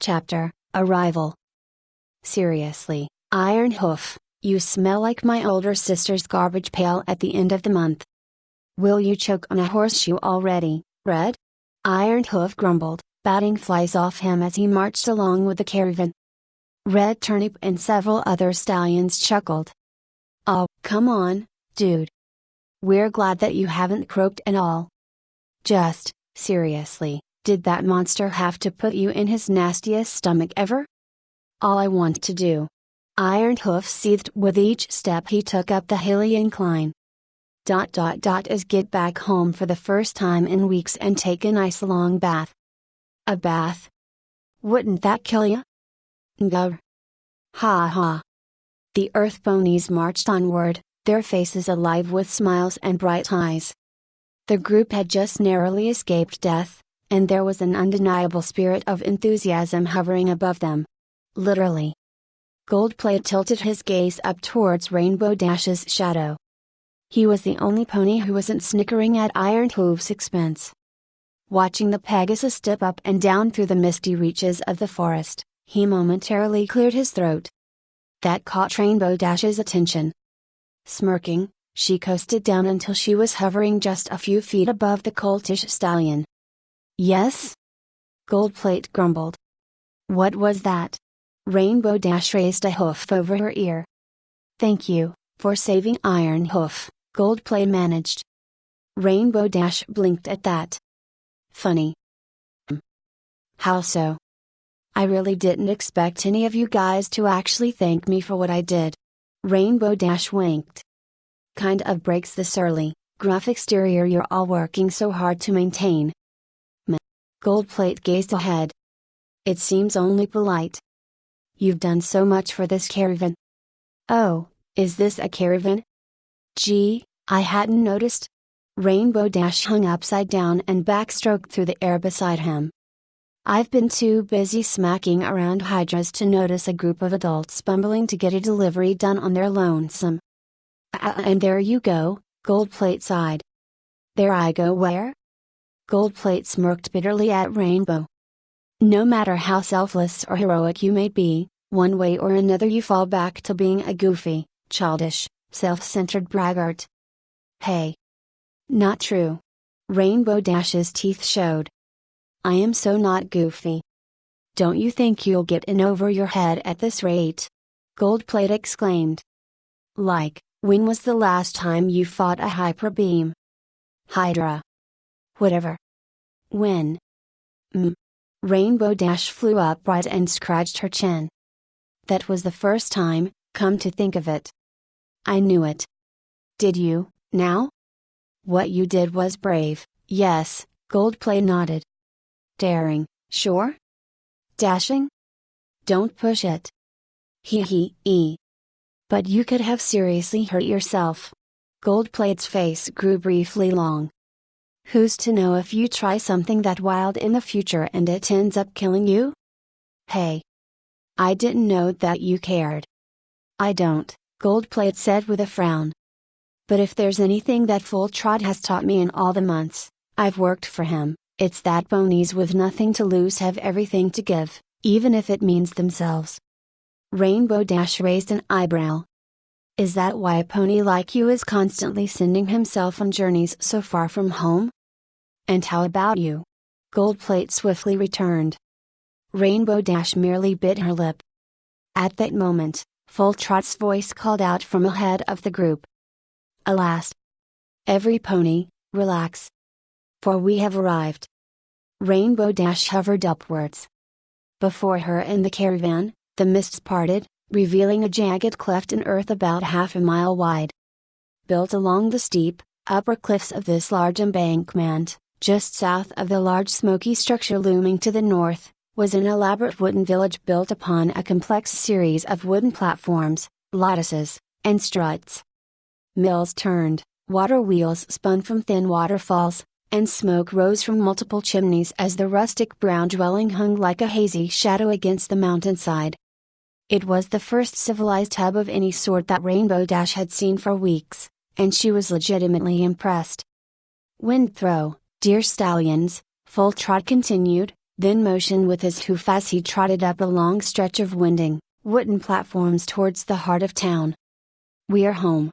Chapter, Arrival. Seriously, Iron Hoof, you smell like my older sister's garbage pail at the end of the month. Will you choke on a horseshoe already, Red? Iron Hoof grumbled, batting flies off him as he marched along with the caravan. Red Turnip and several other stallions chuckled. Oh, come on, dude. We're glad that you haven't croaked at all. Just, seriously, did that monster have to put you in his nastiest stomach ever? All I want to do. Iron Hoof seethed with each step he took up the hilly incline. Is get back home for the first time in weeks and take a nice long bath. A bath? Wouldn't that kill ya? Ngugh. Ha ha. The earth ponies marched onward, their faces alive with smiles and bright eyes. The group had just narrowly escaped death, and there was an undeniable spirit of enthusiasm hovering above them. Literally. Goldplate tilted his gaze up towards Rainbow Dash's shadow. He was the only pony who wasn't snickering at Iron Hoof's expense. Watching the Pegasus step up and down through the misty reaches of the forest, he momentarily cleared his throat. That caught Rainbow Dash's attention. Smirking, she coasted down until she was hovering just a few feet above the coltish stallion. Yes? Goldplate grumbled. What was that? Rainbow Dash raised a hoof over her ear. Thank you, for saving Iron Hoof, Goldplate managed. Rainbow Dash blinked at that. Funny. How so? I really didn't expect any of you guys to actually thank me for what I did. Rainbow Dash winked. Kind of breaks the surly, gruff exterior you're all working so hard to maintain. Goldplate gazed ahead. It seems only polite. You've done so much for this caravan. Oh, is this a caravan? Gee, I hadn't noticed. Rainbow Dash hung upside down and backstroked through the air beside him. I've been too busy smacking around hydras to notice a group of adults bumbling to get a delivery done on their lonesome. And there you go, Goldplate sighed. There I go where? Goldplate smirked bitterly at Rainbow. No matter how selfless or heroic you may be, one way or another you fall back to being a goofy, childish, self-centered braggart. Hey. Not true. Rainbow Dash's teeth showed. I am so not goofy. Don't you think you'll get in over your head at this rate? Goldplate exclaimed. Like, when was the last time you fought a hyper beam? Hydra. Whatever. When? Rainbow Dash flew upright and scratched her chin. That was the first time, come to think of it. I knew it. Did you, now? What you did was brave, yes, Goldplate nodded. Daring, sure? Dashing? Don't push it. Hee. But you could have seriously hurt yourself. Goldplate's face grew briefly long. Who's to know if you try something that wild in the future and it ends up killing you? Hey. I didn't know that you cared. I don't, Goldplate said with a frown. But if there's anything that Full Trot has taught me in all the months I've worked for him, it's that ponies with nothing to lose have everything to give, even if it means themselves. Rainbow Dash raised an eyebrow. Is that why a pony like you is constantly sending himself on journeys so far from home? And how about you? Goldplate swiftly returned. Rainbow Dash merely bit her lip. At that moment, Full Trot's voice called out from ahead of the group. Alas! Every pony, relax. For we have arrived. Rainbow Dash hovered upwards. Before her and the caravan, the mists parted, revealing a jagged cleft in earth about half a mile wide. Built along the steep, upper cliffs of this large embankment, just south of the large smoky structure looming to the north, was an elaborate wooden village built upon a complex series of wooden platforms, lattices, and struts. Mills turned, water wheels spun from thin waterfalls, and smoke rose from multiple chimneys as the rustic brown dwelling hung like a hazy shadow against the mountainside. It was the first civilized hub of any sort that Rainbow Dash had seen for weeks, and she was legitimately impressed. Wind throw, dear stallions, Full Trot continued, then motioned with his hoof as he trotted up a long stretch of winding, wooden platforms towards the heart of town. "We are home,"